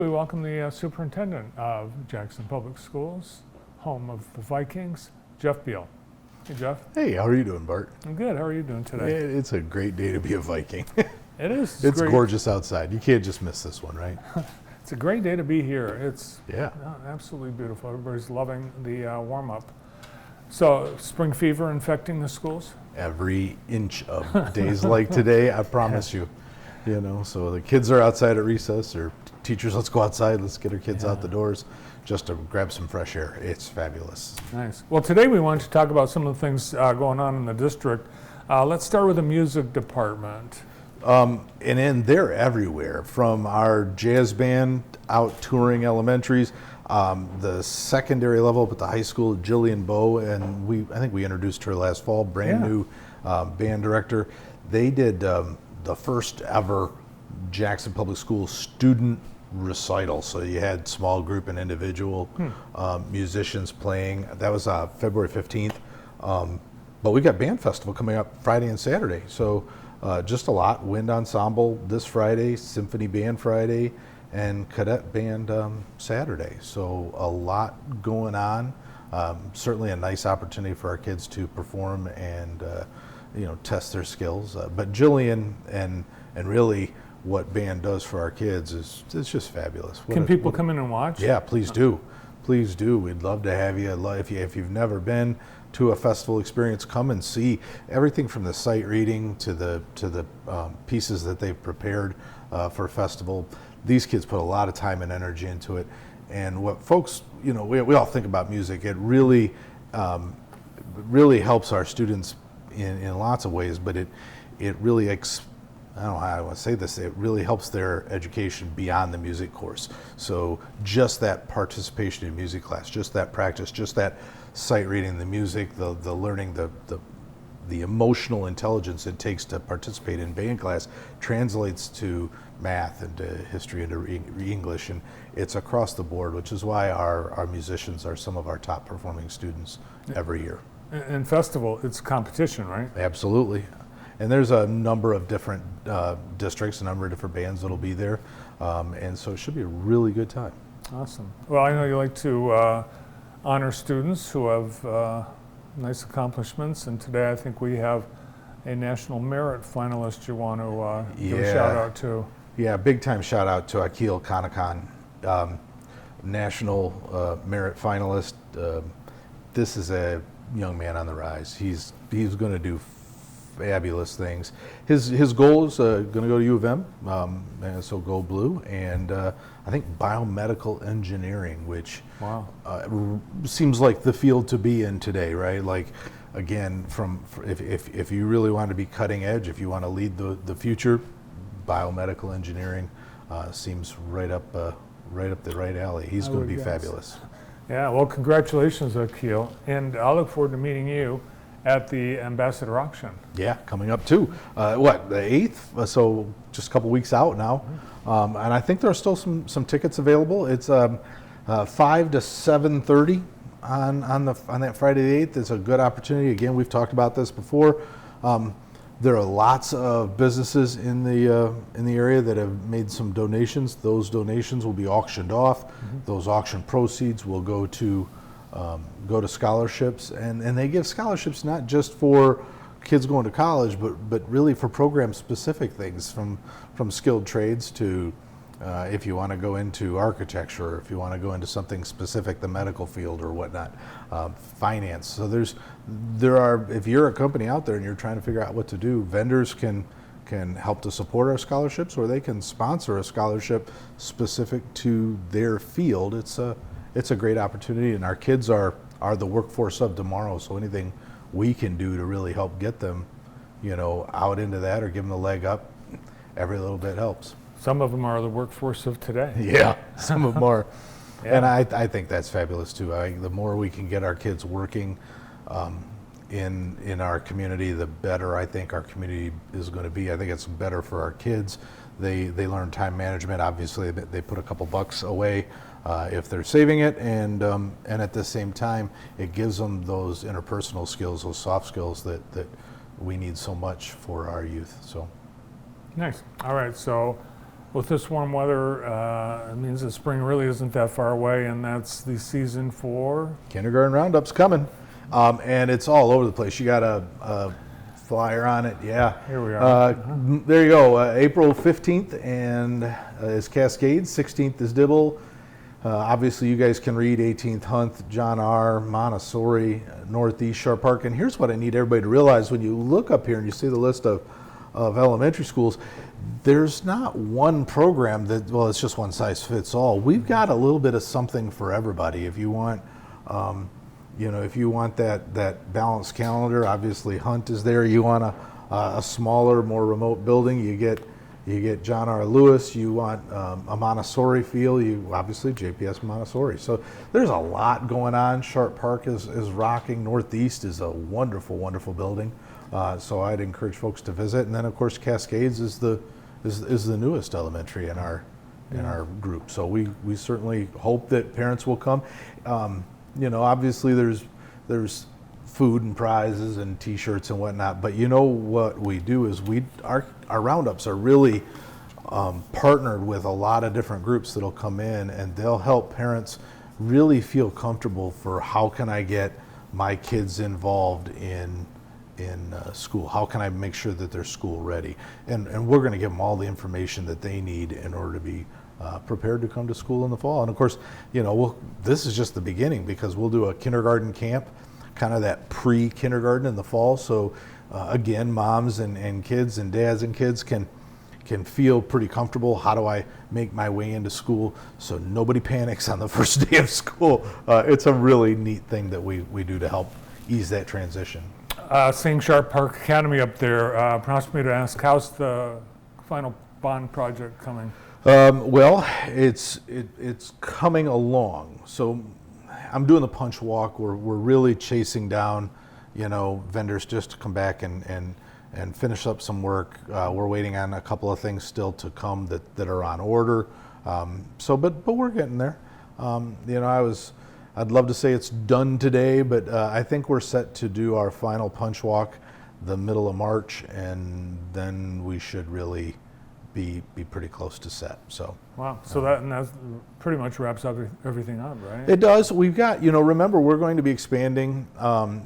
We welcome the Superintendent of Jackson Public Schools, home of the Vikings, Jeff Beal. Hey, Jeff. Hey, how are you doing, Bart? I'm good. How are you doing today? It's a great day to be a Viking. It is. It's gorgeous outside. You can't just miss this one, right? It's a great day to be here. It's Yeah. absolutely beautiful. Everybody's loving the warm-up. So, spring fever infecting the schools? Every inch of days like today, I promise you. So the kids are outside at recess, or teachers, let's go outside, let's get our kids out the doors just to grab some fresh air. It's fabulous. Nice. Well, today we wanted to talk about some of the things going on in the district. Let's start with the music department. And they're everywhere, from our jazz band out touring elementaries, the secondary level up at the high school, Jillian Bowe, and I think we introduced her last fall, brand new band director. They did the first ever Jackson Public Schools student recital. So you had small group and individual musicians playing. That was February 15th. But we got band festival coming up Friday and Saturday. So just a lot. Wind ensemble this Friday, symphony band Friday, and cadet band Saturday. So a lot going on. Certainly a nice opportunity for our kids to perform and test their skills. But Jillian and really what band does for our kids it's just fabulous. Can people come in and watch? Yeah, please do. Please do. We'd love to have you. If you've never been to a festival experience, come and see everything from the sight reading to the pieces that they've prepared for a festival. These kids put a lot of time and energy into it. And what folks, we all think about music. It really helps our students in lots of ways, but it really I don't know how I want to say this. It really helps their education beyond the music course. So just that participation in music class, just that practice, just that sight reading the music, the learning, the emotional intelligence it takes to participate in band class translates to math and to history and to English, and it's across the board, which is why our musicians are some of our top performing students every year. And festival, it's competition, right? Absolutely. And there's a number of different districts, a number of different bands that'll be there. And so it should be a really good time. Awesome. Well, I know you like to honor students who have nice accomplishments. And today I think we have a National Merit finalist you want to give a shout out to. Yeah, big time shout out to Akil Kanakan, National Merit finalist. This is a young man on the rise. He's going to do fabulous things. His goal is going to go to U of M, and so go blue. And I think biomedical engineering, which seems like the field to be in today, right? Like, again, if you really want to be cutting edge, if you want to lead the future, biomedical engineering seems right up the right alley. He's going to be fabulous. Yeah, well, congratulations, Akil, and I look forward to meeting you at the Ambassador Auction. Yeah, coming up too. The 8th? So just a couple weeks out now. And I think there are still some tickets available. It's 5 to 7:30 on that Friday the 8th. It's a good opportunity. Again, we've talked about this before. There are lots of businesses in the area that have made some donations. Those donations will be auctioned off. Those auction proceeds will go to scholarships, and they give scholarships not just for kids going to college, but really for program specific things, from skilled trades to if you want to go into architecture, or if you want to go into something specific, the medical field or whatnot, finance. So if you're a company out there and you're trying to figure out what to do, vendors can help to support our scholarships, or they can sponsor a scholarship specific to their field. It's a great opportunity, and our kids are the workforce of tomorrow. So anything we can do to really help get them, out into that or give them a leg up, every little bit helps. Some of them are the workforce of today. Yeah, some of them are. Yeah. And I think that's fabulous too. The more we can get our kids working in our community, the better I think our community is going to be. I think it's better for our kids. They learn time management. Obviously, they put a couple bucks away if they're saving it, and at the same time, it gives them those interpersonal skills, those soft skills that we need so much for our youth. So nice. All right, so With this warm weather, it means that spring really isn't that far away, and that's the season for? Kindergarten Roundup's coming, and it's all over the place. You got a flyer on it, yeah. Here we are. There you go. April 15th and is Cascades. 16th is Dibble. Obviously, you guys can read 18th Hunt, John R., Montessori, Northeast, Sharp Park. And here's what I need everybody to realize: when you look up here and you see the list of elementary schools, there's not one program that, well, it's just one size fits all. We've got a little bit of something for everybody. If you want, if you want that balanced calendar, obviously Hunt is there. You want a smaller, more remote building, you get John R. Lewis. You want a Montessori feel, you obviously JPS Montessori. So there's a lot going on. Sharp Park is rocking. Northeast is a wonderful, wonderful building. So I'd encourage folks to visit. And then of course Cascades is the newest elementary in our group. So we certainly hope that parents will come. Obviously there's food and prizes and T-shirts and whatnot, but you know what we do is our roundups are really partnered with a lot of different groups that'll come in, and they'll help parents really feel comfortable for how can I get my kids involved in school? How can I make sure that they're school ready? And we're going to give them all the information that they need in order to be prepared to come to school in the fall. And of course, this is just the beginning, because we'll do a kindergarten camp, kind of that pre-kindergarten in the fall. So again, moms and kids and dads and kids can feel pretty comfortable. How do I make my way into school so nobody panics on the first day of school? It's a really neat thing that we do to help ease that transition. Seeing Sharp Park Academy up there prompts me to ask, how's the final bond project coming? Well, it's coming along. So I'm doing the punch walk. We're really chasing down, vendors just to come back and finish up some work. We're waiting on a couple of things still to come that are on order. But we're getting there. I'd love to say it's done today, but I think we're set to do our final punch walk the middle of March, and then we should really be pretty close to set. So wow, so that pretty much wraps up everything up, right? It does. We've got, remember, we're going to be expanding,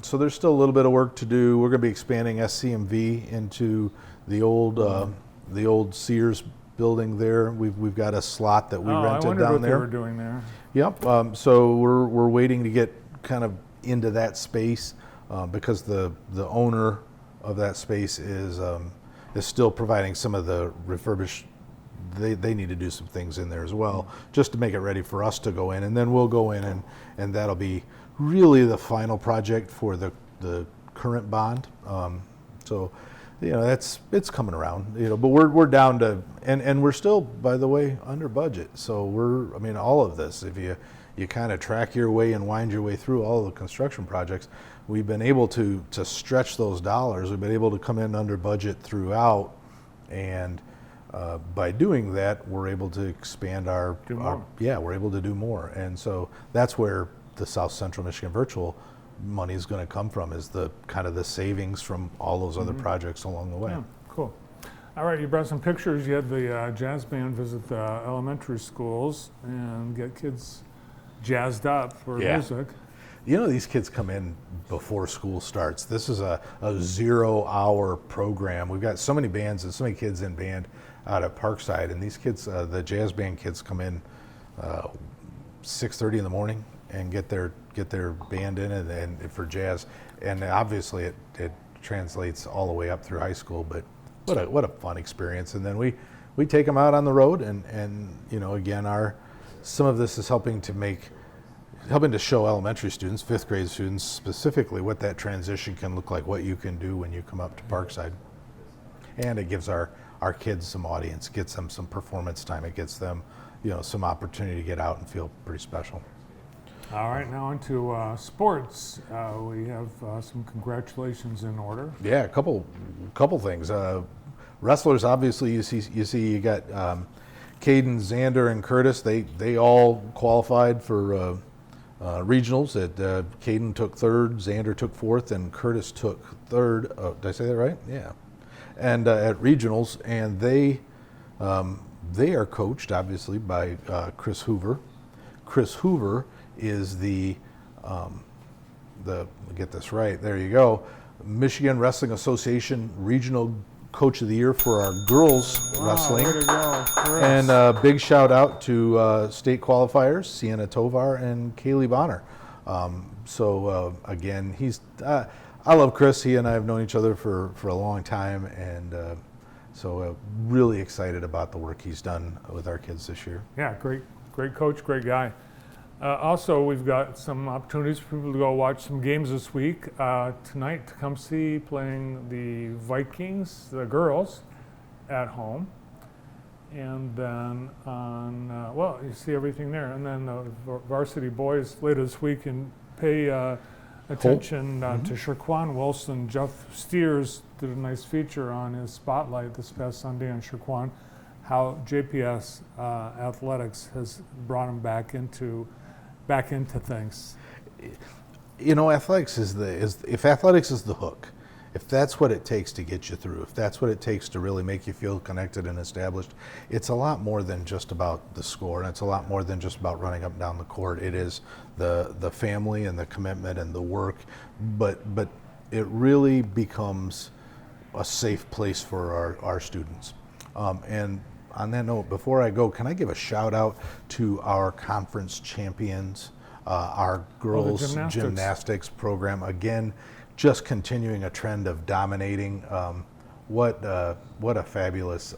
so there's still a little bit of work to do. We're going to be expanding SCMV into the old Sears building there. We've got a slot that we rented I wondered down what there. they were doing there. Yep. So we're waiting to get kind of into that space because the owner of that space is still providing some of the refurbished. They need to do some things in there as well, just to make it ready for us to go in, and then we'll go in and that'll be really the final project for the current bond. So it's coming around, but we're down to, and we're still, by the way, under budget. So all of this, if you kind of track your way and wind your way through all the construction projects, we've been able to stretch those dollars. We've been able to come in under budget throughout, and by doing that, we're able to expand we're able to do more. And so that's where the South Central Michigan Virtual money is going to come from, is the kind of the savings from all those other projects along the way. Yeah, cool. All right, you brought some pictures. You had the jazz band visit the elementary schools and get kids jazzed up for music. These kids come in before school starts. This is a 0-hour program. We've got so many bands and so many kids in band out at Parkside, and these kids, the jazz band kids, come in 6:30 in the morning and get their band in and for jazz, and obviously it translates all the way up through high school. But what a fun experience! And then we take them out on the road, and again, some of this is helping to show elementary students, 5th grade students specifically, what that transition can look like, what you can do when you come up to Parkside. And it gives our kids some audience, gets them some performance time, it gets them some opportunity to get out and feel pretty special. All right, now on to sports. We have some congratulations in order. Yeah, a couple things. Wrestlers, obviously, you see you got Caden, Xander, and Curtis. They all qualified for regionals. Caden took 3rd, Xander took 4th, and Curtis took 3rd. Did I say that right? Yeah. And at regionals, and they They are coached, obviously, by Chris Hoover. Chris Hoover is the get this right, there you go, Michigan Wrestling Association Regional Coach of the Year for our girls wrestling. Way to go, Chris. And a big shout out to state qualifiers, Sienna Tovar and Kaylee Bonner. Again, I love Chris. He and I have known each other for a long time, and really excited about the work he's done with our kids this year. Yeah, great coach, great guy. Also, we've got some opportunities for people to go watch some games this week. Tonight, Tecumseh playing the Vikings, the girls, at home. And then you see everything there. And then the varsity boys later this week, and pay attention to Shaquan Wilson. Jeff Steers did a nice feature on his spotlight this past Sunday on Shaquan, how JPS athletics has brought him back into things. You know, athletics if athletics is the hook, if that's what it takes to get you through, if that's what it takes to really make you feel connected and established, it's a lot more than just about the score, and it's a lot more than just about running up and down the court. It is the family and the commitment and the work, but it really becomes a safe place for our students. And on that note, before I go, can I give a shout out to our conference champions, our girls gymnastics program? Again, just continuing a trend of dominating. What a fabulous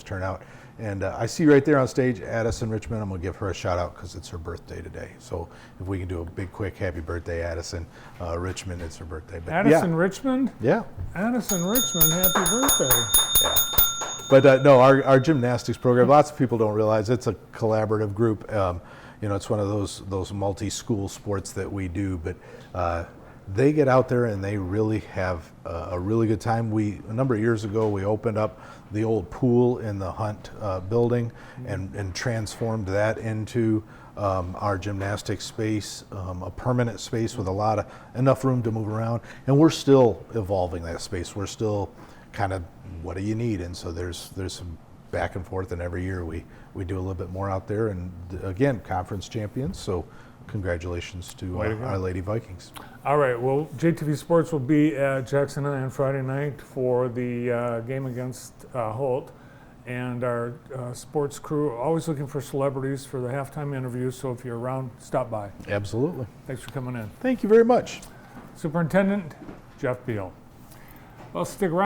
turnout. And I see right there on stage Addison Richmond. I'm going to give her a shout out because it's her birthday today. So if we can do a big, quick happy birthday, Addison Richmond, it's her birthday. But Addison Richmond? Yeah. Addison Richmond, happy birthday. Yeah. But no, our gymnastics program, lots of people don't realize it's a collaborative group. It's one of those multi-school sports that we do, but they get out there and they really have a really good time. A number of years ago, we opened up the old pool in the Hunt building and transformed that into our gymnastics space, a permanent space with enough room to move around. And we're still evolving that space. We're still kind of, what do you need? And so there's some back and forth, and every year we do a little bit more out there. And again, conference champions. So congratulations to our Lady Vikings. All right, well, JTV Sports will be at Jackson on Friday night for the game against Holt. And our sports crew always looking for celebrities for the halftime interviews. So if you're around, stop by. Absolutely. Thanks for coming in. Thank you very much. Superintendent Jeff Beal. Well, stick around.